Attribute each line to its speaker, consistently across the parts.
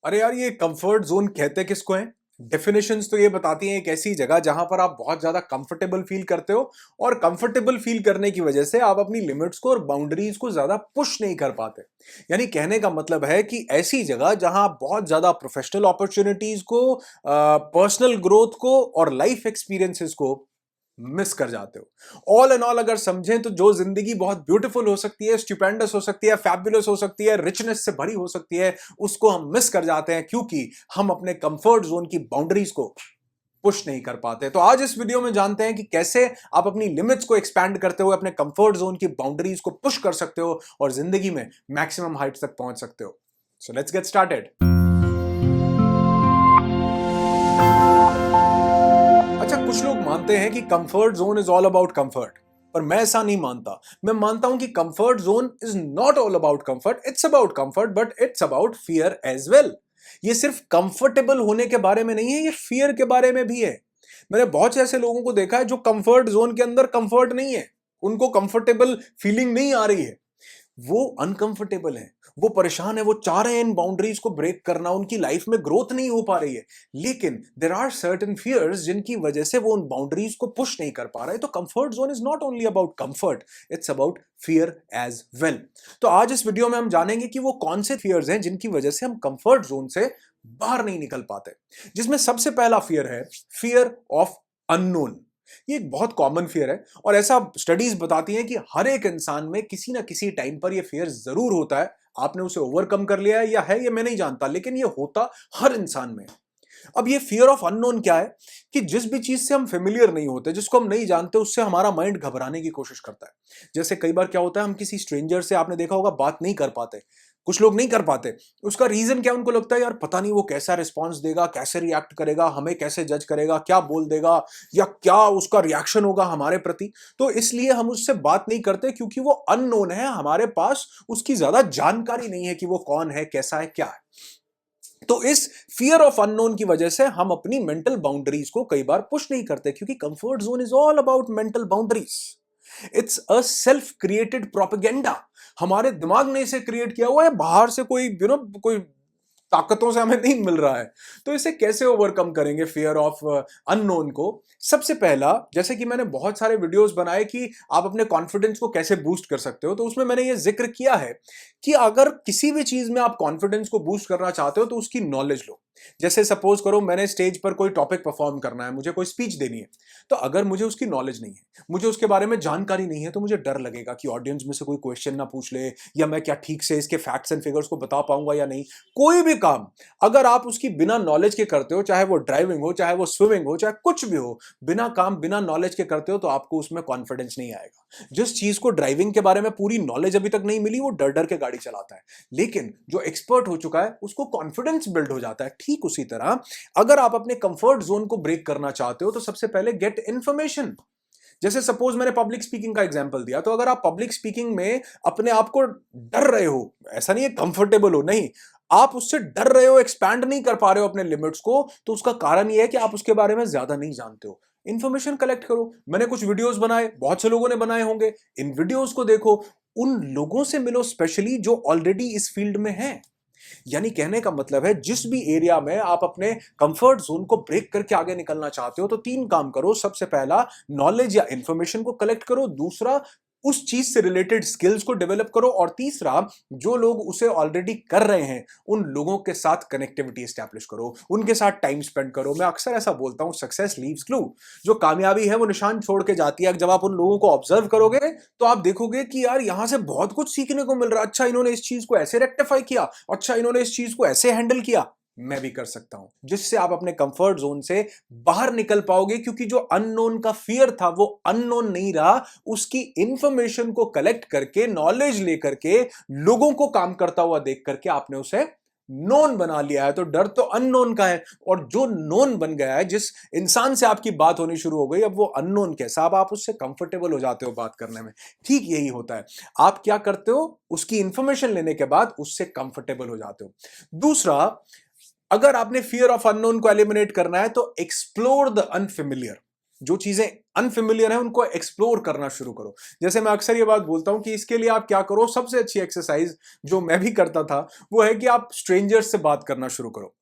Speaker 1: अरे यार, ये कंफर्ट जोन कहते किसको है? डेफिनेशंस तो ये बताती हैं एक ऐसी जगह जहां पर आप बहुत ज्यादा कंफर्टेबल फील करते हो और कंफर्टेबल फील करने की वजह से आप अपनी लिमिट्स को और बाउंड्रीज को ज्यादा पुश नहीं कर पाते। यानी कहने का मतलब है कि ऐसी जगह जहां आप बहुत ज्यादा प्रोफेशनल अपॉर्चुनिटीज को, पर्सनल ग्रोथ को और लाइफ एक्सपीरियंसेस को मिस कर जाते हो। ऑल एंड ऑल अगर समझें तो जो जिंदगी बहुत ब्यूटीफुल हो सकती है, स्टुपेंडस हो सकती है, फैबुलस हो सकती है, रिचनेस से भरी हो सकती है, उसको हम मिस कर जाते हैं क्योंकि हम अपने कंफर्ट जोन की बाउंड्रीज को पुश नहीं कर पाते। तो आज इस वीडियो में जानते हैं कि कैसे आप अपनी लिमिट्स को एक्सपैंड करते हुए अपने कंफर्ट जोन की बाउंड्रीज को पुश कर सकते हो और जिंदगी में मैक्सिमम हाइट्स तक पहुंच सकते हो। So let's get started. अच्छा, कुछ लोग मानते हैं कि comfort zone is all about comfort, पर मैं ऐसा नहीं मानता। मैं मानता हूं कि comfort zone is not all about comfort, it's about comfort but it's about fear as well. ये सिर्फ कंफर्टेबल होने के बारे में नहीं है, ये फियर के बारे में भी है। मैंने बहुत से ऐसे लोगों को देखा है जो कंफर्ट जोन के अंदर कंफर्ट नहीं है, उनको कंफर्टेबल फीलिंग नहीं आ रही है, वो अनकंफर्टेबल है, वो परेशान है, वो चाह रहे हैं इन बाउंड्रीज को ब्रेक करना, उनकी लाइफ में ग्रोथ नहीं हो पा रही है, लेकिन देर आर सर्टेन फियर्स जिनकी वजह से वो उन बाउंड्रीज को पुश नहीं कर पा रहे। तो comfort zone is not only about comfort, it's about fear as well. तो आज इस वीडियो में हम जानेंगे कि वो कौन से फियर्स हैं जिनकी वजह से हम कंफर्ट जोन से बाहर नहीं निकल पाते। जिसमें सबसे पहला फियर है फियर ऑफ अननोन। ये एक बहुत कॉमन फियर है और ऐसा स्टडीज बताती हैं कि हर एक इंसान में किसी ना किसी टाइम पर ये फियर जरूर होता है। आपने उसे ओवरकम कर लिया है या है ये मैं नहीं जानता, लेकिन ये होता हर इंसान में। अब ये फियर ऑफ अननोन क्या है कि जिस भी चीज से हम फेमिलियर नहीं होते, जिसको हम नहीं जानते, उससे हमारा माइंड घबराने की कोशिश करता है। जैसे कई बार क्या होता है, हम किसी स्ट्रेंजर से, आपने देखा होगा, बात नहीं कर पाते। कुछ लोग नहीं कर पाते। उसका रीजन क्या? उनको लगता है यार पता नहीं वो कैसा रिस्पॉन्स देगा, कैसे रिएक्ट करेगा, हमें कैसे जज करेगा, क्या बोल देगा, या क्या उसका रिएक्शन होगा हमारे प्रति। तो इसलिए हम उससे बात नहीं करते क्योंकि वो अननोन है, हमारे पास उसकी ज्यादा जानकारी नहीं है कि वो कौन है, कैसा है, क्या है। तो इस फियर ऑफ अननोन की वजह से हम अपनी मेंटल बाउंड्रीज को कई बार पुश नहीं करते, क्योंकि comfort zone is all about mental boundaries. It's a self created propaganda. हमारे दिमाग ने इसे क्रिएट किया हुआ है, बाहर से कोई कोई ताकतों से हमें नहीं मिल रहा है। तो इसे कैसे ओवरकम करेंगे फियर ऑफ अननोन को? सबसे पहला, जैसे कि मैंने बहुत सारे वीडियोस बनाए कि आप अपने कॉन्फिडेंस को कैसे बूस्ट कर सकते हो, तो उसमें मैंने ये जिक्र किया है कि अगर किसी भी चीज में आप कॉन्फिडेंस को बूस्ट करना चाहते हो तो उसकी नॉलेज लो। जैसे सपोज करो मैंने स्टेज पर कोई टॉपिक परफॉर्म करना है, मुझे कोई स्पीच देनी है। तो अगर मुझे उसकी नॉलेज नहीं है, मुझे उसके बारे में जानकारी नहीं है, तो मुझे डर लगेगा कि ऑडियंस में से कोई क्वेश्चन ना पूछ ले, या मैं क्या ठीक से इसके फैक्ट्स एंड फिगर्स को बता पाऊंगा या नहीं। कोई भी काम अगर आप उसकी बिना नॉलेज के करते हो, चाहे वो ड्राइविंग हो, चाहे वो स्विमिंग हो, चाहे कुछ भी हो, बिना काम बिना नॉलेज के करते हो तो आपको उसमें कॉन्फिडेंस नहीं आएगा। जिस चीज को ड्राइविंग के बारे में पूरी नॉलेज अभी तक नहीं मिली, वो डर डर के गाड़ी चलाता है, लेकिन जो एक्सपर्ट हो चुका है उसको कॉन्फिडेंस बिल्ड हो जाता है। ठीक उसी तरह अगर आप अपने कंफर्ट जोन को ब्रेक करना चाहते हो तो सबसे पहले गेट इंफॉर्मेशन। जैसे सपोज मैंने पब्लिक स्पीकिंग का एग्जांपल दिया, तो अगर आप पब्लिक स्पीकिंग में अपने आप को डर रहे हो, ऐसा नहीं है कंफर्टेबल हो, नहीं, आप उससे डर रहे हो, एक्सपैंड नहीं कर पा रहे हो अपने लिमिट्स को, तो उसका कारण यह है कि आप उसके बारे में ज्यादा नहीं जानते हो। इंफॉर्मेशन कलेक्ट करो। मैंने कुछ वीडियोस बनाए, बहुत से लोगों ने बनाए होंगे, इन वीडियोस को देखो, उन लोगों से मिलो स्पेशली जो ऑलरेडी इस फील्ड में हैं। यानी कहने का मतलब है, जिस भी एरिया में आप अपने कंफर्ट जोन को ब्रेक करके आगे निकलना चाहते हो, तो तीन काम करो। सबसे पहला, नॉलेज या इंफॉर्मेशन को कलेक्ट करो। दूसरा, उस चीज से रिलेटेड स्किल्स को डेवलप करो। और तीसरा, जो लोग उसे ऑलरेडी कर रहे हैं उन लोगों के साथ कनेक्टिविटी एस्टैब्लिश करो, उनके साथ टाइम स्पेंड करो। मैं अक्सर ऐसा बोलता हूं, सक्सेस लीव्स क्लू। जो कामयाबी है वो निशान छोड़ के जाती है। जब आप उन लोगों को ऑब्जर्व करोगे तो आप देखोगे कि यार यहां से बहुत कुछ सीखने को मिल रहा है। अच्छा, इन्होंने इस चीज को ऐसे रेक्टिफाई किया, अच्छा इन्होंने इस चीज को ऐसे हैंडल किया, मैं भी कर सकता हूं। जिससे आप अपने कंफर्ट जोन से बाहर निकल पाओगे, क्योंकि जो अननोन का फियर था वो अननोन नहीं रहा। उसकी इंफॉर्मेशन को कलेक्ट करके, नॉलेज लेकर के, लोगों को काम करता हुआ देख करके आपने उसे नोन बना लिया है। तो डर तो अननोन का है, और जो नोन बन गया है, जिस इंसान से आपकी बात होनी शुरू हो गई, अब वो अननोन कैसा, अब आप उससे कंफर्टेबल हो जाते हो बात करने में। ठीक यही होता है। आप क्या करते हो, उसकी इंफॉर्मेशन लेने के बाद उससे कंफर्टेबल हो जाते हो। दूसरा, अगर आपने फियर ऑफ अननोन को एलिमिनेट करना है तो एक्सप्लोर द अनफेमिलियर। जो चीजें अनफेमिलियर है उनको एक्सप्लोर करना शुरू करो। जैसे मैं अक्सर ये बात बोलता हूं कि इसके लिए आप क्या करो, सबसे अच्छी एक्सरसाइज जो मैं भी करता था वो है कि आप स्ट्रेंजर्स से बात करना शुरू करो।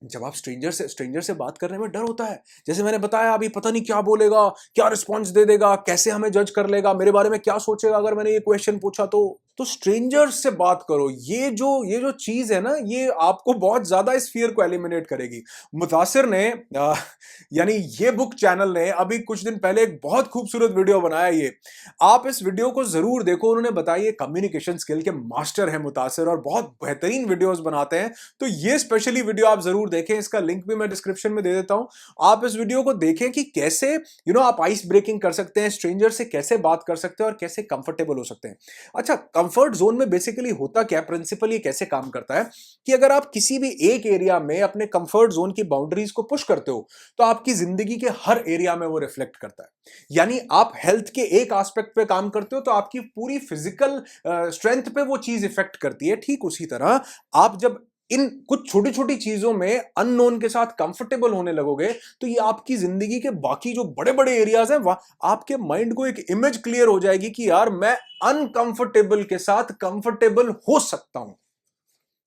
Speaker 1: जब आप स्ट्रेंजर से बात करने में डर होता है, जैसे मैंने बताया अभी, पता नहीं क्या बोलेगा, क्या रिस्पॉन्स दे देगा, कैसे हमें जज कर लेगा, मेरे बारे में क्या सोचेगा अगर मैंने ये क्वेश्चन पूछा तो स्ट्रेंजर्स से बात करो। ये जो चीज है ना, ये आपको बहुत ज्यादा इस फियर को एलिमिनेट करेगी। मुतासिर ने यानी ये बुक चैनल ने अभी कुछ दिन पहले एक बहुत खूबसूरत वीडियो बनाया। ये आप इस वीडियो को जरूर देखो। उन्होंने बताया ये कम्युनिकेशन स्किल के मास्टर है मुतासिर, और बहुत बेहतरीन वीडियोस बनाते हैं। तो ये स्पेशली वीडियो आप जरूर देखें, इसका लिंक भी मैं डिस्क्रिप्शन में दे देता हूं। आप इस वीडियो को देखें कि कैसे आप आइस ब्रेकिंग कर सकते हैं, स्ट्रेंजर से कैसे बात कर सकते हैं और कैसे कंफर्टेबल हो सकते हैं। अच्छा, कंफर्ट जोन में बेसिकली होता क्या, प्रिंसिपल ये कैसे काम करता है कि अगर आप किसी भी एक एरिया में अपने कंफर्ट जोन की बाउंड्रीज को पुश करते हो तो आपकी जिंदगी के हर एरिया में वो रिफ्लेक्ट करता है। यानी आप हेल्थ के एक एस्पेक्ट पे काम करते हो तो आपकी पूरी फिजिकल स्ट्रेंथ पे वो चीज इफेक्ट करती है। ठीक उसी तरह आप जब इन कुछ छोटी छोटी चीजों में अननोन के साथ कंफर्टेबल होने लगोगे तो ये आपकी जिंदगी के बाकी जो बड़े बड़े एरियाज हैं वहां आपके माइंड को एक इमेज क्लियर हो जाएगी कि यार मैं अनकंफर्टेबल के साथ कंफर्टेबल हो सकता हूं।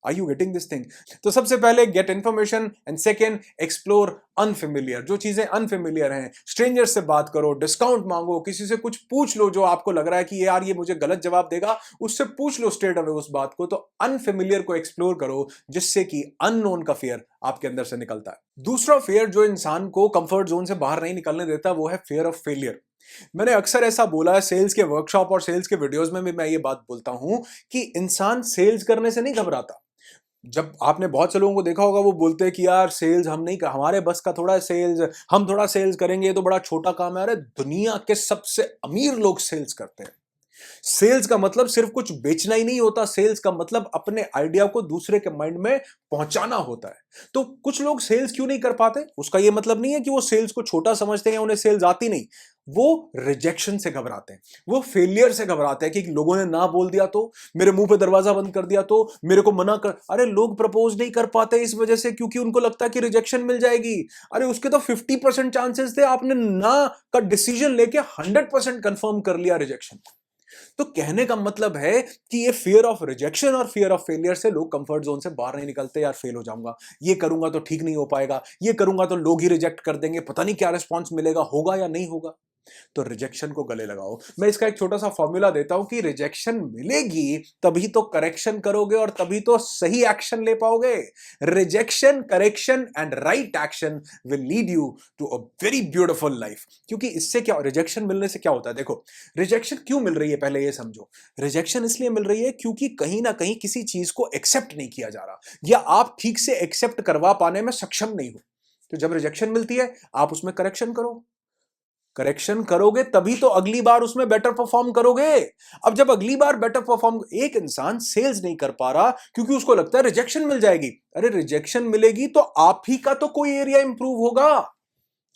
Speaker 1: Are you getting this thing? तो सबसे पहले get information and second explore unfamiliar. जो चीजें अनफेमिलियर हैं, स्ट्रेंजर से बात करो, डिस्काउंट मांगो, किसी से कुछ पूछ लो जो आपको लग रहा है कि यार ये मुझे गलत जवाब देगा, उससे पूछ लो स्ट्रेट अवे उस बात को। तो अनफेमिलियर को एक्सप्लोर करो जिससे कि अननोन का फियर आपके अंदर से निकलता है। दूसरा फियर जो इंसान को कंफर्ट जोन से बाहर नहीं निकलने देता वो है फियर ऑफ फेलियर। मैंने अक्सर ऐसा बोला है सेल्स के वर्कशॉप और सेल्स के वीडियोस में भी मैं ये बात बोलता हूं कि इंसान सेल्स करने से नहीं घबराता। जब आपने बहुत से लोगों को देखा होगा वो बोलते हैं कि यार सेल्स हम नहीं कर, हमारे बस का थोड़ा सेल्स, हम थोड़ा सेल्स करेंगे, ये तो बड़ा छोटा काम है। अरे दुनिया के सबसे अमीर लोग सेल्स करते हैं। सेल्स का मतलब सिर्फ कुछ बेचना ही नहीं होता, सेल्स का मतलब अपने आइडिया को दूसरे के माइंड में पहुंचाना होता है। तो कुछ लोग सेल्स क्यों नहीं कर पाते, उसका यह मतलब नहीं है कि वो सेल्स को छोटा समझते हैं या उन्हें सेल्स आती नहीं। वो रिजेक्शन से घबराते हैं, वो फेलियर से घबराते हैं कि लोगों ने ना बोल दिया तो, मेरे मुंह पे दरवाजा बंद कर दिया तो, मेरे को मना कर। अरे लोग प्रपोज नहीं कर पाते इस वजह से क्योंकि उनको लगता है कि रिजेक्शन मिल जाएगी। अरे उसके तो 50% चांसेस थे, आपने ना का डिसीजन लेके 100% कंफर्म कर लिया रिजेक्शन। तो कहने का मतलब है कि ये फियर ऑफ रिजेक्शन और फियर ऑफ फेलियर से लोग कंफर्ट जोन से बाहर नहीं निकलते। यार फेल हो जाऊंगा, ये करूंगा तो ठीक नहीं हो पाएगा, ये करूंगा तो लोग ही रिजेक्ट कर देंगे, पता नहीं क्या रिस्पॉन्स मिलेगा, होगा या नहीं होगा। तो रिजेक्शन को गले लगाओ। मैं इसका एक छोटा सा फॉर्मूला देता हूं कि रिजेक्शन मिलेगी तभी तो करेक्शन करोगे और तभी तो सही एक्शन ले पाओगे। Rejection, correction and right action will lead you to a very beautiful life. क्योंकि इससे क्या, रिजेक्शन मिलने से क्या होता है, देखो रिजेक्शन क्यों मिल रही है पहले ये समझो। रिजेक्शन इसलिए मिल रही है क्योंकि कहीं ना कहीं किसी चीज को एक्सेप्ट नहीं किया जा रहा या आप ठीक से एक्सेप्ट करवा पाने में सक्षम नहीं हो। तो जब रिजेक्शन मिलती है आप उसमें करेक्शन करो, करेक्शन करोगे तभी तो अगली बार उसमें बेटर परफॉर्म करोगे। अब जब अगली बार बेटर परफॉर्म, एक इंसान सेल्स नहीं कर पा रहा क्योंकि उसको लगता है रिजेक्शन मिल जाएगी। अरे रिजेक्शन मिलेगी तो आप ही का तो कोई एरिया इंप्रूव होगा,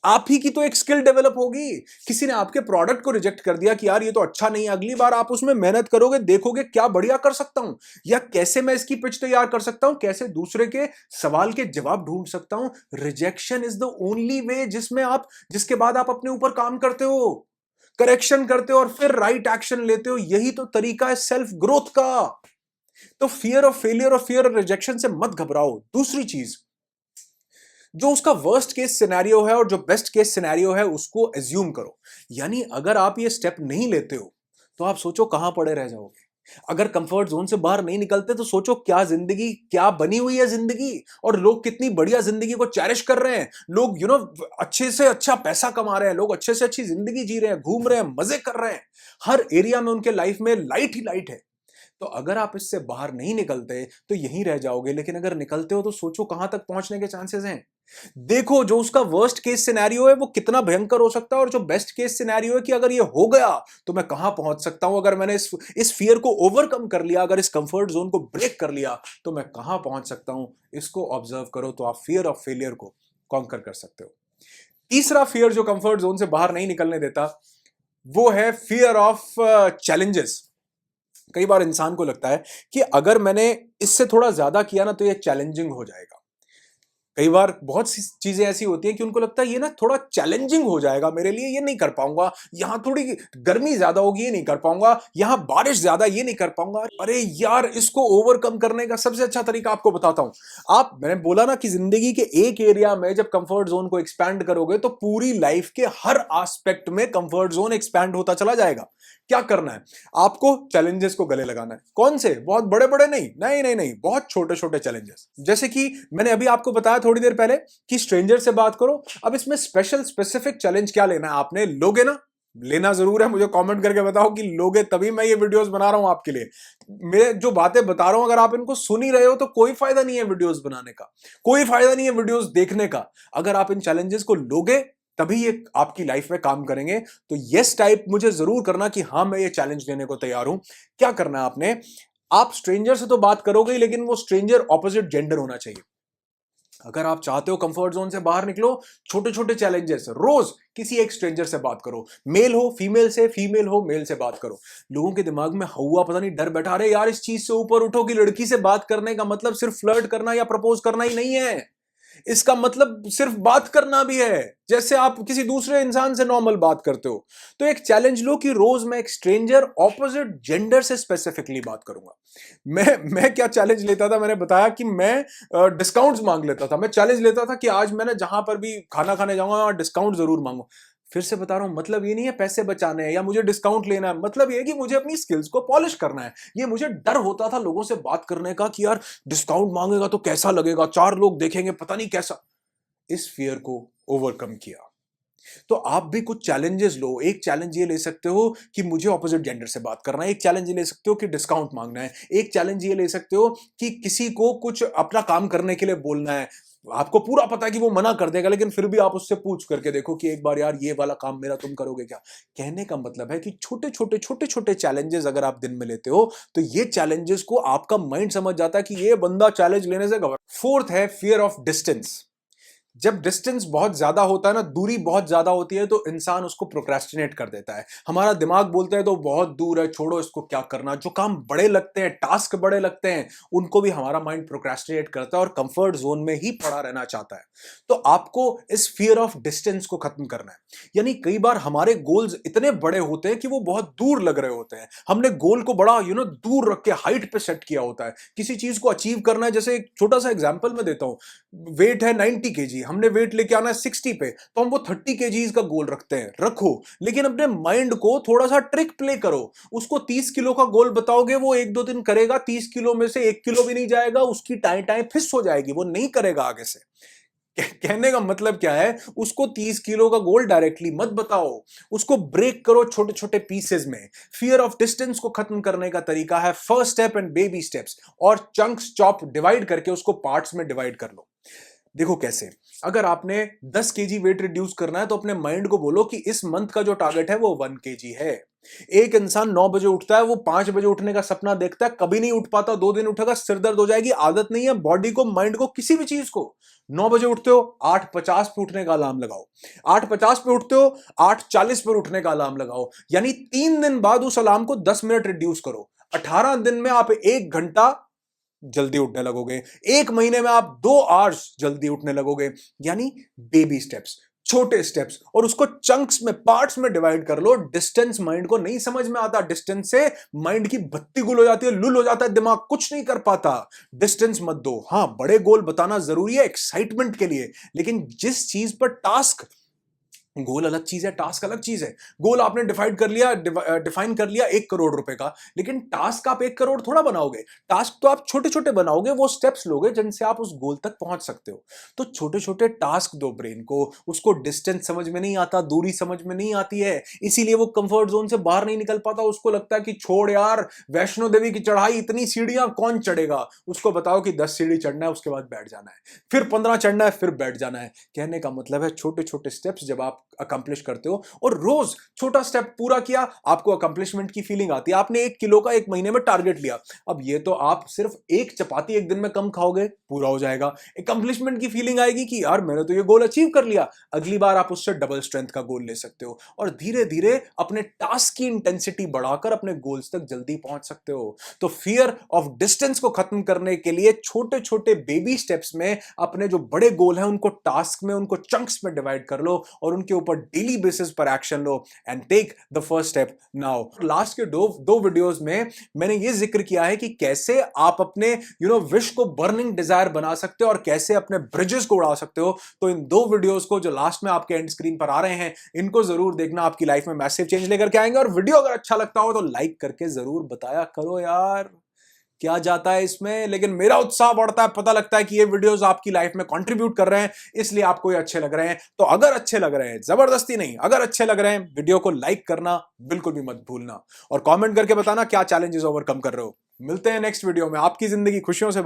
Speaker 1: आप ही की तो एक स्किल डेवलप होगी। किसी ने आपके प्रोडक्ट को रिजेक्ट कर दिया कि यार ये तो अच्छा नहीं है, अगली बार आप उसमें मेहनत करोगे, देखोगे क्या बढ़िया कर सकता हूं या कैसे मैं इसकी पिच तैयार कर सकता हूं, कैसे दूसरे के सवाल के जवाब ढूंढ सकता हूं। Rejection is the only way जिसमें आप, जिसके बाद आप अपने ऊपर काम करते हो, करेक्शन करते हो और फिर राइट एक्शन लेते हो। यही तो तरीका है सेल्फ ग्रोथ का। तो फियर ऑफ फेलियर और फियर ऑफ रिजेक्शन से मत घबराओ। दूसरी चीज, जो उसका वर्स्ट केस सिनेरियो है और जो बेस्ट केस सिनेरियो है उसको एज्यूम करो। यानी अगर आप ये स्टेप नहीं लेते हो तो आप सोचो कहां पड़े रह जाओगे। अगर कंफर्ट जोन से बाहर नहीं निकलते तो सोचो क्या जिंदगी, क्या बनी हुई है जिंदगी, और लोग कितनी बढ़िया जिंदगी को चेरिश कर रहे हैं। लोग अच्छे से अच्छा पैसा कमा रहे हैं, लोग अच्छे से अच्छी जिंदगी जी रहे हैं, घूम रहे हैं, मजे कर रहे हैं, हर एरिया में उनके लाइफ में लाइट ही लाइट है। तो अगर आप इससे बाहर नहीं निकलते तो यहीं रह जाओगे, लेकिन अगर निकलते हो तो सोचो कहां तक पहुंचने के चांसेस हैं। देखो जो उसका वर्स्ट केस सिनेरियो है वो कितना भयंकर हो सकता है, और जो बेस्ट केस सिनेरियो है कि अगर ये हो गया तो मैं कहां पहुंच सकता हूं, अगर मैंने इस फियर को ओवरकम कर लिया, अगर इस कंफर्ट जोन को ब्रेक कर लिया तो मैं कहां पहुंच सकता हूं। इसको ऑब्जर्व करो तो आप फियर ऑफ फेलियर को कॉन्कर कर सकते हो। तीसरा फियर जो कंफर्ट जोन से बाहर नहीं निकलने देता वो है फियर ऑफ चैलेंजेस। कई बार इंसान को लगता है कि अगर मैंने इससे थोड़ा ज्यादा किया ना तो ये चैलेंजिंग हो जाएगा। कई बार बहुत सी चीजें ऐसी होती हैं कि उनको लगता है ये ना थोड़ा चैलेंजिंग हो जाएगा मेरे लिए, ये नहीं कर पाऊंगा, यहाँ थोड़ी गर्मी ज्यादा होगी, ये नहीं कर पाऊंगा, यहाँ बारिश ज्यादा, ये नहीं कर पाऊंगा। अरे यार, इसको ओवरकम करने का सबसे अच्छा तरीका आपको बताता हूं। मैंने बोला ना कि जिंदगी के एक एरिया में जब कंफर्ट जोन को एक्सपैंड करोगे तो पूरी लाइफ के हर एस्पेक्ट में कंफर्ट जोन एक्सपैंड होता चला जाएगा। क्या करना है आपको? चैलेंजेस को गले लगाना है। कौन से? बहुत बड़े बड़े नहीं, नहीं नहीं नहीं, बहुत छोटे छोटे चैलेंजेस। जैसे कि मैंने अभी आपको बताया थोड़ी देर पहले कि स्ट्रेंजर से बात करो। अब इसमें स्पेशल स्पेसिफिक चैलेंज क्या लेना है आपने? लोगे ना? लेना जरूर है। मुझे कमेंट करके बताओ कि लोगे, तभी मैं ये वीडियोस बना रहा हूं आपके लिए। मैं जो बातें बता रहा हूं अगर आप इनको सुन ही रहे हो तो कोई फायदा नहीं है वीडियोस बनाने का, कोई फायदा नहीं है वीडियोस देखने का। अगर आप इन चैलेंजेस को लोगे तभी ये आपकी लाइफ में काम करेंगे। तो यस टाइप मुझे जरूर करना कि हाँ, मैं ये चैलेंज लेने को तैयार हूं। क्या करना है आपने? आप स्ट्रेंजर से तो बात करोगे, लेकिन वो स्ट्रेंजर ऑपोजिट जेंडर होना चाहिए। अगर आप चाहते हो कंफर्ट जोन से बाहर निकलो, छोटे छोटे चैलेंजेस, रोज किसी एक स्ट्रेंजर से बात करो। मेल हो फीमेल से, फीमेल हो मेल से बात करो। लोगों के दिमाग में हुआ पता नहीं डर बैठा रहे यार इस चीज से ऊपर उठो कि लड़की से बात करने का मतलब सिर्फ फ्लर्ट करना या प्रपोज करना ही नहीं है। इसका मतलब सिर्फ बात करना भी है, जैसे आप किसी दूसरे इंसान से नॉर्मल बात करते हो। तो एक चैलेंज लो कि रोज मैं एक स्ट्रेंजर ऑपोजिट जेंडर से स्पेसिफिकली बात करूंगा। मैं क्या चैलेंज लेता था? मैंने बताया कि मैं डिस्काउंट्स मांग लेता था। मैं चैलेंज लेता था कि आज मैंने जहां पर भी खाना खाने जाऊंगा वहां डिस्काउंट जरूर मांगू। फिर से बता रहा हूं, मतलब ये नहीं है पैसे बचाने हैं या मुझे डिस्काउंट लेना है। मतलब ये है कि मुझे अपनी स्किल्स को पॉलिश करना है। ये मुझे डर होता था लोगों से बात करने का कि यार डिस्काउंट मांगेगा तो कैसा लगेगा, चार लोग देखेंगे, पता नहीं कैसा। इस फियर को ओवरकम किया। तो आप भी कुछ चैलेंजेस लो। एक चैलेंज ये ले सकते हो कि मुझे ऑपोजिट जेंडर से बात करना है। एक चैलेंज ये ले सकते हो कि डिस्काउंट मांगना है। एक चैलेंज ये ले सकते हो कि किसी को कुछ अपना काम करने के लिए बोलना है। आपको पूरा पता है कि वो मना कर देगा, लेकिन फिर भी आप उससे पूछ करके देखो कि एक बार यार ये वाला काम मेरा तुम करोगे क्या? कहने का मतलब है कि छोटे छोटे चैलेंजेस अगर आप दिन में लेते हो तो ये चैलेंजेस को आपका माइंड समझ जाता है कि ये बंदा चैलेंज लेने से घबरा। फोर्थ है फियर ऑफ डिस्टेंस। जब डिस्टेंस बहुत ज्यादा होता है ना, दूरी बहुत ज्यादा होती है, तो इंसान उसको प्रोक्रेस्टिनेट कर देता है। हमारा दिमाग बोलता है तो बहुत दूर है, छोड़ो इसको, क्या करना। जो काम बड़े लगते हैं, टास्क बड़े लगते हैं, उनको भी हमारा माइंड प्रोक्रेस्टिनेट करता है और कंफर्ट जोन में ही पड़ा रहना चाहता है। तो आपको इस फियर ऑफ डिस्टेंस को खत्म करना है। यानी कई बार हमारे गोल्स इतने बड़े होते हैं कि वो बहुत दूर लग रहे होते हैं। हमने गोल को बड़ा दूर रख के हाइट पे सेट किया होता है। किसी चीज को अचीव करना है, जैसे एक छोटा सा एग्जांपल मैं देता हूं। वेट है 90 केजी, हमने वेट लेके आना है 60 पे, तो हम वो 30 केजीज का गोल रखते हैं। रखो, लेकिन अपने माइंड को थोड़ा सा ट्रिक प्ले करो। उसको 30 किलो का गोल बताओगे, वो एक दो दिन करेगा, 30 किलो में से 1 किलो भी नहीं जाएगा, उसकी टाई टाई फिस हो जाएगी, वो नहीं करेगा आगे से। कहने का मतलब क्या है? उसको 30 किलो का गोल डायरेक्टली मत बताओ, उसको ब्रेक करो छोटे छोटे पीसेस में। फियर ऑफ डिस्टेंस को खत्म करने का तरीका है first step and baby steps, और चंक्स चॉप डिवाइड करके उसको पार्ट्स में डिवाइड कर लो। देखो कैसे। अगर आपने 10 केजी वेट रिड्यूस करना है तो अपने माइंड को बोलो कि इस मंथ का जो टारगेट है वो 1 केजी है। एक इंसान 9 बजे उठता है, वो 5 बजे उठने का सपना देखता है, कभी नहीं उठ पाता, 2 दिन उठेगा सिर दर्द हो जाएगी। आदत नहीं है बॉडी को, माइंड को, किसी भी चीज को। 9 बजे उठते हो, 8:50 पे उठने का अलार्म लगाओ। 8:50 पे उठते हो, 8:40 पर उठने का अलार्म लगाओ। यानी 3 दिन बाद उस अलार्म को 10 मिनट रिड्यूस करो। 18 दिन में आप 1 घंटा जल्दी उठने लगोगे। 1 महीने में आप 2 आवर्स जल्दी उठने लगोगे। यानी बेबी स्टेप्स, छोटे स्टेप्स, और उसको चंक्स में, पार्ट्स में डिवाइड कर लो। डिस्टेंस माइंड को नहीं समझ में आता। डिस्टेंस से माइंड की बत्ती गुल हो जाती है, लुल हो जाता है, दिमाग कुछ नहीं कर पाता। डिस्टेंस मत दो। हां, बड़े गोल बताना जरूरी है एक्साइटमेंट के लिए, लेकिन जिस चीज पर टास्क, गोल अलग चीज है, टास्क अलग चीज है। गोल आपने डिफाइन कर लिया 1 करोड़ रुपए का, लेकिन टास्क आप 1 करोड़ थोड़ा बनाओगे। टास्क तो आप छोटे छोटे बनाओगे, वो स्टेप्स लोगे जिनसे आप उस गोल तक पहुंच सकते हो। तो छोटे छोटे टास्क दो ब्रेन को। उसको डिस्टेंस समझ में नहीं आता, दूरी समझ में नहीं आती है, इसीलिए वो कंफर्ट जोन से बाहर नहीं निकल पाता। उसको लगता है कि छोड़ यार, वैष्णो देवी की चढ़ाई, इतनी सीढ़ियां कौन चढ़ेगा। उसको बताओ कि 10 सीढ़ी चढ़ना है, उसके बाद बैठ जाना है, फिर 15 चढ़ना है, फिर बैठ जाना है। कहने का मतलब है छोटे छोटे स्टेप्स जब आप अकम्प्लिश करते हो और रोज छोटा स्टेप पूरा किया, आपको अकम्प्लिशमेंट की फीलिंग आती है। आपने 1 किलो का 1 महीने में टारगेट लिया, अब ये तो आप सिर्फ 1 चपाती एक दिन में कम खाओगे, पूरा हो जाएगा। अकम्प्लिशमेंट की फीलिंग आएगी कि यार मैंने तो ये गोल अचीव कर लिया। अगली बार आप उससे डबल स्ट्रेंथ का गोल ले सकते हो और धीरे धीरे अपने टास्क की इंटेंसिटी बढ़ाकर अपने गोल्स तक जल्दी पहुंच सकते हो। तो फियर ऑफ डिस्टेंस को खत्म करने के लिए छोटे छोटे बेबी स्टेप्स में अपने जो बड़े गोल हैं उनको टास्क में, उनको चंक्स में डिवाइड कर लो और उनके ऊपर डेली बेसिस पर एक्शन लो and take the first step now. Last के दो वीडियोस में मैंने ये जिक्र किया है कि कैसे आप अपने विश को बर्निंग डिजायर बना सकते हो और कैसे अपने ब्रिजेस को उड़ा सकते हो। तो इन 2 वीडियोस को जो लास्ट में आपके एंड स्क्रीन पर आ रहे हैं, इनको जरूर देखना, आपकी लाइफ में मैसिव चेंज लेकर के आएंगे। और वीडियो अगर अच्छा लगता हो तो लाइक करके जरूर बताया करो यार, क्या जाता है इसमें, लेकिन मेरा उत्साह बढ़ता है, पता लगता है कि ये वीडियोस आपकी लाइफ में कंट्रीब्यूट कर रहे हैं, इसलिए आपको ये अच्छे लग रहे हैं। तो अगर अच्छे लग रहे हैं, जबरदस्ती नहीं, अगर अच्छे लग रहे हैं, वीडियो को लाइक करना बिल्कुल भी मत भूलना और कमेंट करके बताना क्या चैलेंजेस ओवरकम कर रहे हो। मिलते हैं नेक्स्ट वीडियो में, आपकी जिंदगी खुशियों से